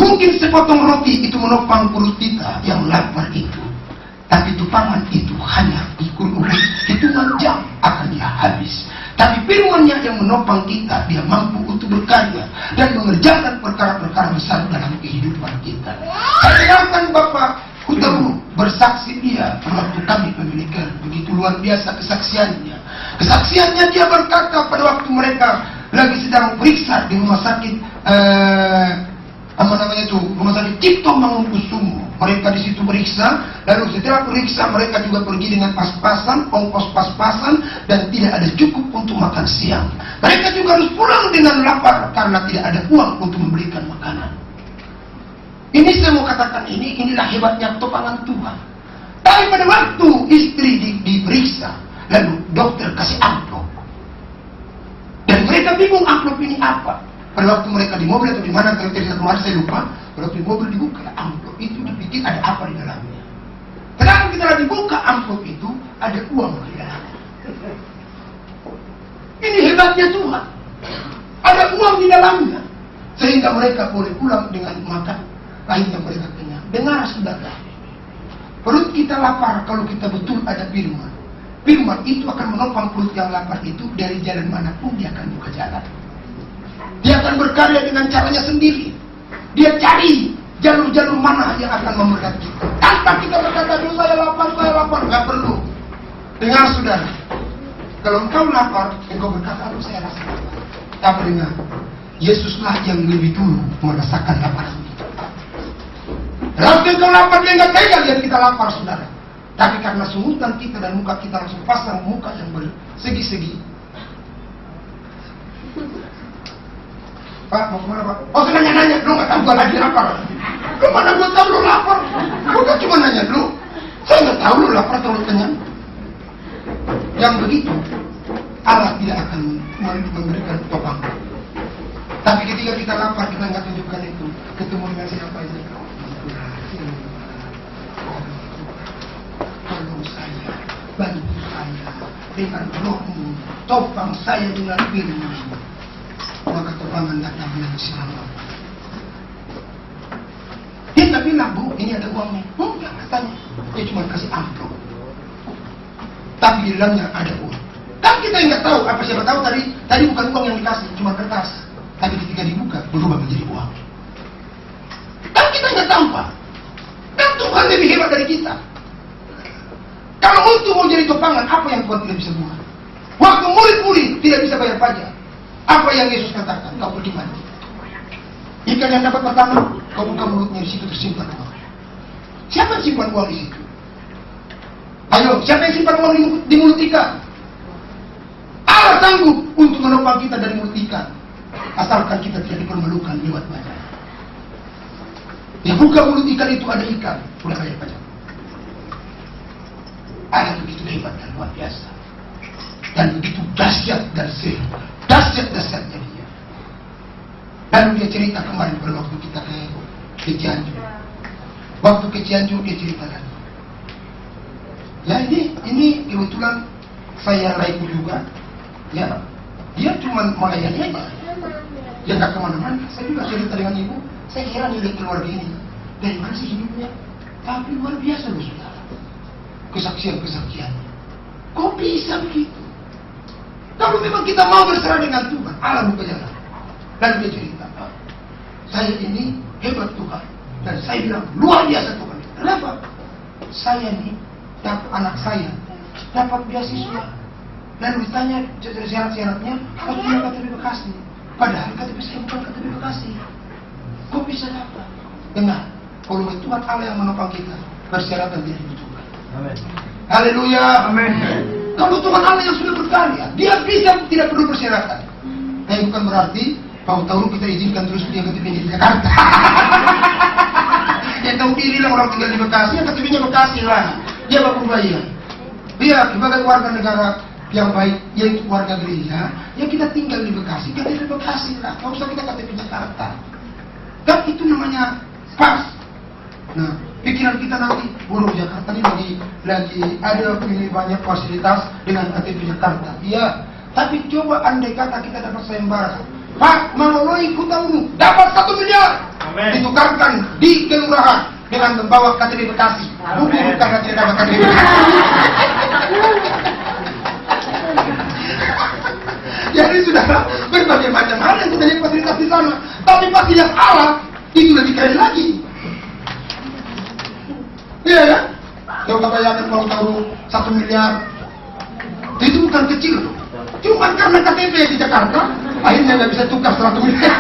Mungkin sepotong roti itu menopang perut kita yang lapar itu, tapi topangan itu hanya dikurung hitungan jam akan dia habis. Tapi firman-Nya yang menopang kita, dia mampu untuk berkarya dan mengerjakan perkara-perkara besar dalam kehidupan kita. Saya dengarkan Bapak Kuteru bersaksi dia waktu kami pemilikan, begitu luar biasa kesaksiannya. Kesaksiannya dia berkata pada waktu mereka lagi sedang periksa di rumah sakit rumah sakit Cipto Mangunkusumo. Mereka di situ periksa, lalu setelah periksa mereka juga pergi dengan pas-pasan, ongkos pas-pasan, dan tidak ada cukup untuk makan siang. Mereka juga harus pulang dengan lapar karena tidak ada uang untuk membelikan makanan. Ini saya mau katakan inilah hebatnya topangan Tuhan. Tapi pada waktu istri diperiksa, lalu dokter kasih amplop, dan mereka bingung amplop ini apa. Pada waktu mereka di mobil atau di mana, kalau cerita kemarin saya lupa, pada waktu di mobil dibuka amplop itu, dipikir ada apa di dalamnya. Kenapa kita lagi buka amplop itu, ada uang di dalamnya. Ini hebatnya Tuhan. Ada uang di dalamnya, sehingga mereka boleh pulang dengan makan. Akhirnya mereka kenyang. Dengar saudara, perut kita lapar kalau kita betul ada firman. Firman itu akan menopang perut yang lapar itu, dari jalan manapun dia akan buka jalan. Dia akan berkarya dengan caranya sendiri. Dia cari jalur-jalur mana yang akan memberkati kita. Tanpa kita berkata, "Duh, saya lapar." Nggak perlu. Dengar saudara, kalau engkau lapar, engkau berkata, "Aduh, saya rasa lapar." Tapi dengar, Yesuslah yang lebih dulu merasakan lapar itu. Kalau engkau lapar, dia nggak tega lihat kita lapar, saudara. Tapi karena sungutan kita dan muka kita langsung pasang muka yang bersegi-segi. Pak, mau kemana Pak? Oh, nanya-nanya, lu nggak tahu gua lagi lapar. Lu mana gua tahu lu lapar? Gua kan cuma nanya lu. Saya nggak tahu lu lapar atau lu kenyang. Yang begitu, Allah tidak akan memberikan topang. Tapi ketika kita lapar, kita nggak tunjukkan itu. Ketemu dengan siapa aja. Tolong saya, bantu saya dengan rohmu, topang saya dengan firman. Maka topangan datang dengan selamat. Dia tak bilang, "Bu, ini ada uangnya." Enggak, katanya. Dia cuma kasih amplop, tapi di dalamnya ada uang. Kan kita nggak tahu, apa siapa tahu tadi bukan uang yang dikasih, cuma kertas. Tapi ketika dibuka, berubah menjadi uang. Kan kita nggak tahu, Pak. Dan Tuhan lebih hebat dari kita. Kalau untuk mau jadi topangan, apa yang Tuhan tidak bisa buat? Waktu murid-murid tidak bisa bayar pajak, apa yang Yesus katakan? Kau pergi mandi. Ikan yang dapat pertama, kau buka mulutnya, di situ tersimpan uang. Siapa yang simpan uang di situ? Ayo, siapa yang simpan uang di mulut ikan? Allah sanggup untuk menopang kita dari mulut ikan, asalkan kita tidak dipermalukan lewat badan. Di buka mulut ikan itu ada ikan, udah bayar pajak. Allah begitu hebat dan luar biasa, dan begitu dahsyat dan dahsyatnya dia. Lalu dia cerita kemarin pada waktu kita ke Cianjur. Waktu ke Cianjur dia cerita lagi. Ya ini kebetulan saya raiku juga. Ya, dia cuma melayani aja. Dia nggak kemana-mana. Saya juga cerita dengan ibu. Saya heran dia keluarga ini. Dari mana sih hidupnya? Tapi luar biasa loh saudara. Kesaksian-kesaksiannya. Kok bisa begitu? Kalau memang kita mau berserah dengan Tuhan, Allah buka jalan. Lalu dia cerita, saya ini hebat Tuhan. Dan saya bilang, luar biasa Tuhan. Kenapa? Saya ini, anak saya, dapat beasiswa. Lalu ditanya syarat-syaratnya, harus punya KTP Bekasi. Padahal KTP saya bukan KTP Bekasi. Kok bisa dapat? Dengar, kalau Tuhan Allah yang menopang kita, persyaratan tidak dibutuhkan. Amin. Haleluya. Amin. Kalau Tuhan Allah yang sudah berkarya, dia bisa tidak perlu persyaratan. Tapi bukan berarti tahu-tahu kita izinkan terus dia KTP-nya di Jakarta. Yang tahu diri lah orang tinggal di Bekasi, yang KTP-nya Bekasi lah. Dia bakal bayar. Dia sebagai warga negara yang baik, yaitu warga gereja, yang kita tinggal di Bekasi, KTP Bekasi lah. Nggak usah kita KTP Jakarta. Dan itu namanya pas. Nah, pikiran kita nanti, buruh Jakarta ini lagi ada ini banyak fasilitas dengan KTP Jakarta. Iya, tapi coba andai kata kita dapat sayembara, Pak Maloloi Kutaunu dapat 1 miliar. Amen. Ditukarkan di kelurahan dengan membawa KTP Bekasi. Bukan KTP dapat KTP Bekasi. Jadi saudara, berbagai macam hal yang kita lihat fasilitas di sana. Tapi pasti yang Allah itu lebih keren lagi. Iya ya? Coba bayangkan kalau tahu 1 miliar. Itu bukan kecil loh. Cuma karena KTP di Jakarta, akhirnya nggak bisa tukar 100 miliar.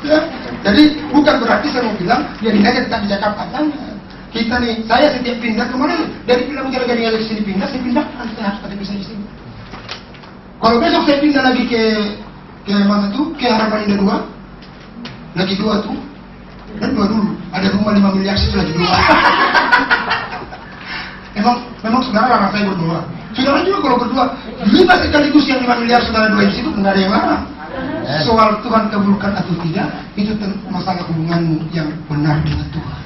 Ya, jadi bukan berarti saya mau bilang jadi aja tetap di Jakarta. Kita nih, saya setiap pindah kemarin dari Pilang Jalan ke sini pindah, saya pindah saya harus KTP saya di sini. Kalau besok saya pindah lagi ke mana tuh? Ke Harapan Indah 2. Lagi 2 tuh. Dan 2 dulu. Ada rumah 5 miliar situ lagi 2. Memang saudara larang saya berdoa. Saudara juga kalau berdua 5 sekaligus yang 5 miliar saudara doain situ enggak ada yang larang. Soal Tuhan kabulkan atau tidak, itu masalah hubunganmu yang benar dengan Tuhan.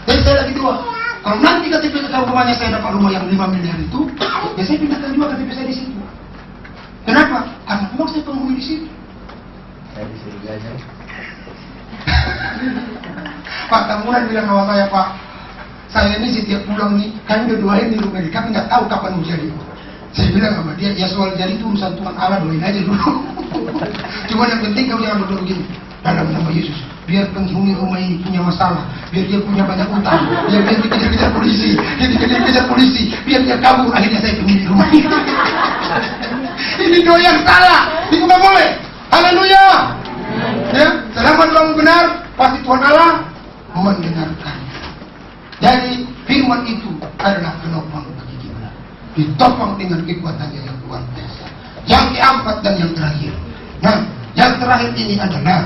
Dan saya lagi doa. Kalau nanti KTP rumahnya saya dapat rumah yang 5 miliar itu, ya saya pindahkan juga KTP saya di situ. Kenapa? Karena memang saya penghuni di situ. Saya disuruh aja. Pak Tamunan bilang sama saya, Pak, saya ini setiap pulang nih, kami udah doain di rumah ini, kami nggak tahu kapan mau jadi. Saya bilang sama dia, ya soal jadi itu urusan Tuhan Allah, doain aja dulu. Cuma yang penting kamu jangan berdoa begini, dalam nama Yesus, biar penghuni rumah ini punya masalah, biar dia punya banyak utang, biar dia dikejar-kejar polisi, dia dikejar-kejar polisi, biar dia kabur, akhirnya saya penghuni rumah ini. Ini doa yang salah, itu nggak boleh. Haleluya. Ya, selama doamu benar, pasti Tuhan Allah mendengarkan. Jadi firman itu adalah penopang bagi kita. Ditopang dengan kekuatannya yang luar biasa. Yang keempat dan yang terakhir. Nah, yang terakhir ini adalah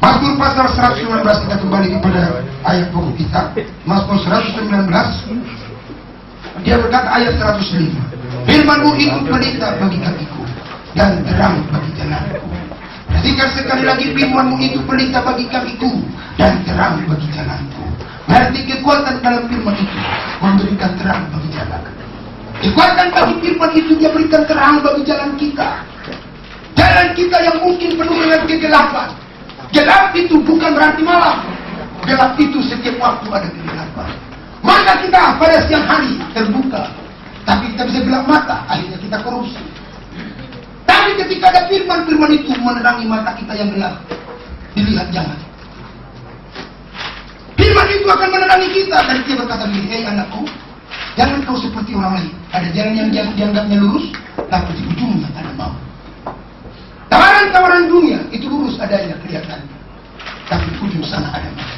Mazmur pasal 119. Kita kembali kepada ayat pokok kita. Mazmur 119. Dia berkata ayat 105. Firman-Mu itu pelita bagi kakiku dan terang bagi jalanku. Perhatikan sekali lagi, firman-Mu itu pelita bagi kakiku dan terang bagi jalanku. Berarti kekuatan dalam firman itu memberikan terang bagi jalan. Kekuatan bagi firman itu dia berikan terang bagi jalan kita. Jalan kita yang mungkin penuh dengan kegelapan. Gelap itu bukan berarti malam. Gelap itu setiap waktu ada kegelapan. Maka kita pada siang hari terbuka, tapi kita bisa gelap mata, akhirnya kita korupsi. Tapi ketika ada firman-firman itu menerangi mata kita yang gelap, dilihat jangan. Firman itu akan menerangi kita. Dan dia berkata begini, hei anakku, jangan kau seperti orang lain. Ada jalan yang dianggapnya lurus, tapi di ujungnya ada maut. Tawaran-tawaran dunia itu lurus adanya kelihatan, tapi di ujung sana ada maut.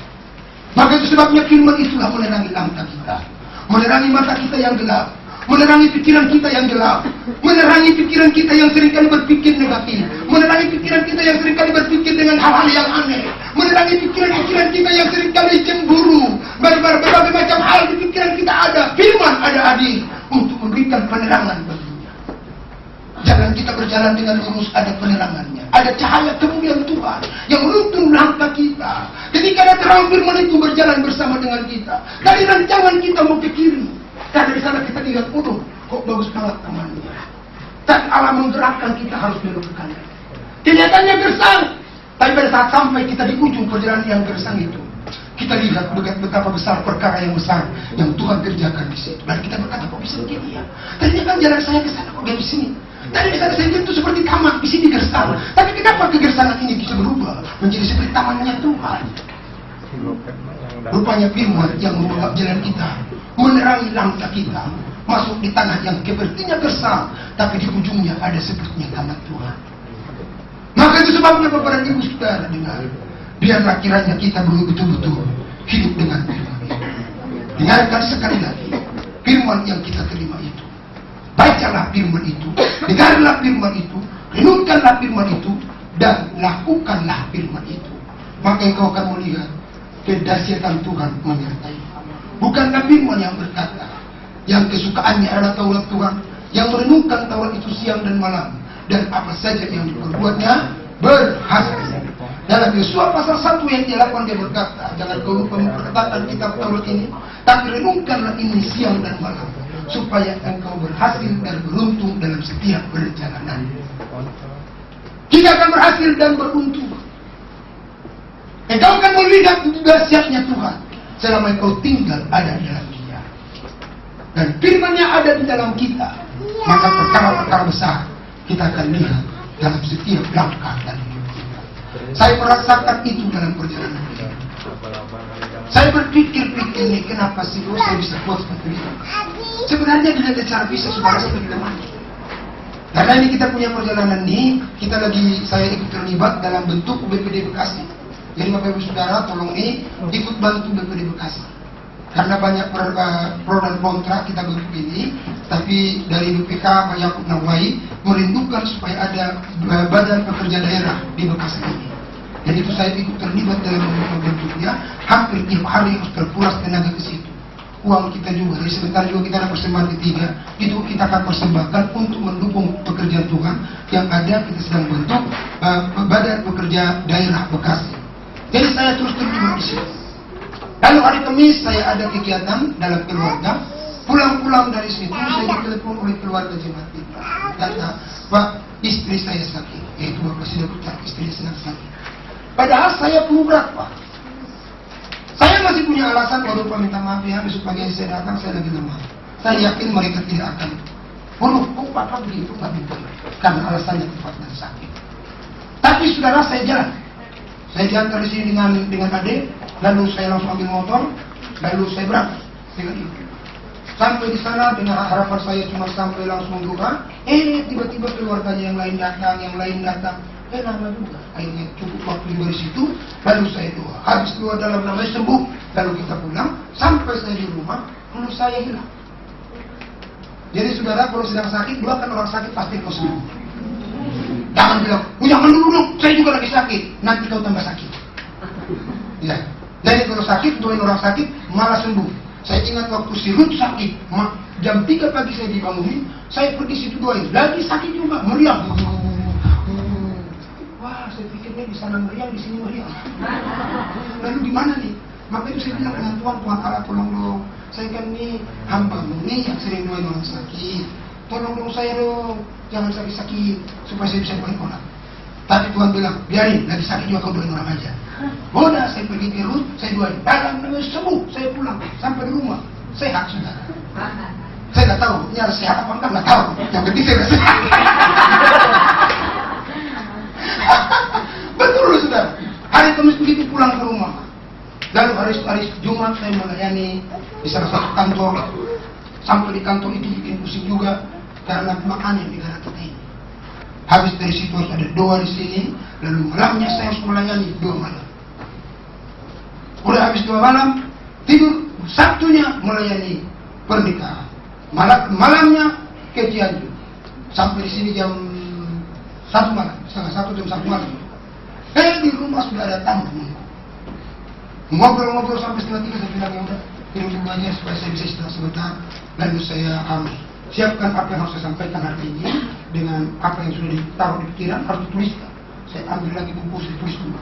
Maka itu sebabnya firman itulah menerangi langkah kita, menerangi mata kita yang gelap, menerangi pikiran kita yang gelap, menerangi pikiran kita yang seringkali berpikir negatif, menerangi pikiran kita yang seringkali berpikir dengan hal-hal yang aneh, menerangi pikiran-pikiran kita yang seringkali cemburu, berbagai macam hal di pikiran kita ada. Firman ada hadir untuk memberikan penerangan baginya. Jangan kita berjalan berjalan dengan lurus, ada penerangannya, ada cahaya kemuliaan Tuhan yang menuntun langkah kita. Ketika ada terang firman itu berjalan bersama dengan kita, dari rancangan kita mau ke kiri, karena di sana kita lihat, kok bagus banget temannya. Dan Allah menggerakkan kita harus belok ke kanan. Kelihatannya gersang, tapi pada saat sampai kita di ujung perjalanan yang gersang itu, kita lihat betapa besar perkara yang besar yang Tuhan kerjakan di situ. Dan kita berkata, kok bisa begini ya? Tadinya kan jalan saya ke sana, kok gak di sini? Tadi di sana saya itu seperti taman, di sini gersang. Tapi kenapa kegersangan ini bisa berubah menjadi seperti tamannya Tuhan? Rupanya firman yang membawa jalan kita, menerangi langkah kita, masuk di tanah yang sepertinya gersang, tapi di ujungnya ada sepertinya taman Tuhan. Maka itu sebabnya Bapak dan Ibu Saudara dengar, biarlah kiranya kita betul-betul hidup dengan firman itu. Dengarkan sekali lagi firman yang kita terima itu. Bacalah firman itu, dengarlah firman itu, renungkanlah firman itu, dan lakukanlah firman itu. Maka engkau akan melihat kedahsyatan Tuhan menyertai. Bukanlah firman yang berkata, yang kesukaannya adalah Taurat Tuhan, yang merenungkan Taurat itu siang dan malam, dan apa saja yang diperbuatnya berhasil. Dalam Yosua pasal 1 yang 8 dia berkata, jangan kau lupa memperkatakan kitab Taurat ini, tapi renungkanlah ini siang dan malam, supaya engkau berhasil dan beruntung dalam setiap perjalanan. Kita akan berhasil dan beruntung. Engkau akan melihat dahsyatnya Tuhan selama engkau tinggal ada di dalam Dia. Dan firman-Nya ada di dalam kita, maka perkara-perkara besar kita akan lihat dalam setiap langkah dan hidup kita. Saya merasakan itu dalam perjalanan ini. Saya berpikir-pikir ini, kenapa sih saya bisa kuat seperti itu? Sebenarnya dengan cara bisa saudara seperti teman. Karena ini kita punya perjalanan ini, saya ikut terlibat dalam bentuk BPD Bekasi. Jadi Bapak Ibu Saudara tolong ikut bantu BPD Bekasi. Karena banyak pro dan kontra kita bentuk ini, tapi dari BPK Pak Yakub Nawai merindukan supaya ada badan pekerja daerah di Bekasi ini. Dan itu saya ikut terlibat dalam bentuknya, hampir tiap hari harus terkuras tenaga ke situ. Uang kita juga, jadi sebentar juga kita ada persembahan ketiga, itu kita akan persembahkan untuk mendukung pekerjaan Tuhan yang ada. Kita sedang bentuk badan pekerja daerah Bekasi. Jadi saya terus terlibat di situ. Lalu hari Kamis saya ada kegiatan dalam keluarga. Pulang-pulang dari situ saya ditelepon oleh keluarga jemaat kita. Kata, Pak, istri saya sakit. Yaitu Bapak sudah berkata, istri sedang sakit. Padahal saya perlu berat, Pak. Saya masih punya alasan, kalau Bapak minta maaf ya, besok pagi saya datang, saya lagi lemah. Saya yakin mereka tidak akan. Kok Bapak begitu? Nggak betul. Karena alasannya tepat dan sakit. Tapi saudara, saya jalan. Saya diantar di sini dengan adik, lalu saya langsung ambil motor, lalu saya berangkat dengan ibu. Sampai di sana dengan harapan saya cuma sampai langsung doa. Tiba-tiba keluarganya yang lain datang. Lama juga. Akhirnya cukup waktu dari situ, lalu saya doa. Habis doa dalam namanya sembuh, lalu kita pulang. Sampai saya di rumah, lalu saya hilang. Jadi saudara, kalau sedang sakit, doakan orang sakit pasti kau sembuh. Jangan bilang, jangan dulu, saya juga lagi sakit. Nanti kau tambah sakit. Ya. Jadi kalau sakit, doain orang sakit, malah sembuh. Saya ingat waktu si Ruth sakit, jam 3 pagi saya dibangunin, saya pergi situ doain. Lagi sakit juga, meriang. Wah, saya pikirnya di sana meriang, di sini meriang. Lalu gimana nih? Maka itu saya bilang dengan Tuhan Allah, tolong dong. Saya kan nih hamba-Mu nih yang sering doain orang sakit. Tolong dong saya dong, jangan sakit-sakit, supaya saya bisa doain orang. Tapi Tuhan bilang, biarin, lagi sakit juga kau doain orang aja. Bodoh, saya pergi ke Ruth, saya doain. Dalam sembuh, saya pulang, sampai di rumah, sehat sudah. Saya nggak tahu, ini harus sehat apa enggak, nggak tahu. Yang penting saya sehat. Betul loh saudara. Hari Kamis begitu pulang ke rumah. Lalu hari Jumat saya melayani di salah satu kantor. Sampai di kantor itu bikin pusing juga karena makanan di negara kita ini. Habis dari situ harus ada doa di sini. Lalu malamnya saya harus melayani 2 malam. Udah habis 2 malam tidur, Sabtunya melayani pernikahan. Malamnya ke Cianjur. Sampai di sini jam 1 malam, setengah 1 jam 1 malam. Di rumah sudah ada tamu. Ngobrol-ngobrol sampai setengah 3, saya bilang ya udah, minum dulu aja supaya saya bisa istirahat sebentar. Lalu saya ambil. siapkan apa yang harus saya sampaikan hari ini dengan apa yang sudah ditaruh di pikiran harus dituliskan. Saya ambil lagi buku, saya tulis dulu.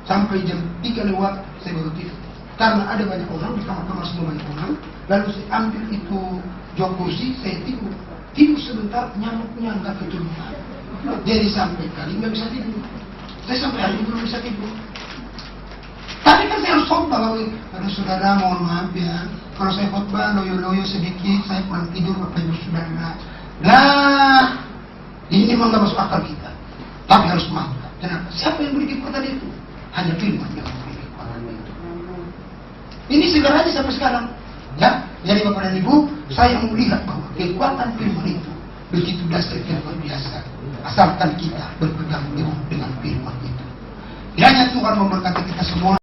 Sampai jam 3 lewat saya baru tidur. Karena ada banyak orang di kamar-kamar, semua banyak orang. Lalu saya ambil itu jok kursi, saya tidur. Tidur sebentar, nyamuknya nggak keturunan. Jadi sampai kali nggak bisa tidur. Saya sampai hari ini belum bisa tidur. Tapi kan saya harus khotbah, kalau saudara mohon maaf ya, kalau saya khotbah loyo-loyo sedikit, saya kurang tidur Bapak Ibu Saudara. Nah, ini memang nggak masuk akal kita. Tapi harus semangat. Kenapa? Siapa yang beri kekuatan itu? Hanya firman yang memberi kekuatan itu. Ini segera aja sampai sekarang. Ya, jadi Bapak dan Ibu, saya melihat bahwa kekuatan firman itu begitu dahsyat dan luar biasa. Asalkan kita berpegang teguh dengan firman itu. Kiranya Tuhan memberkati kita semua.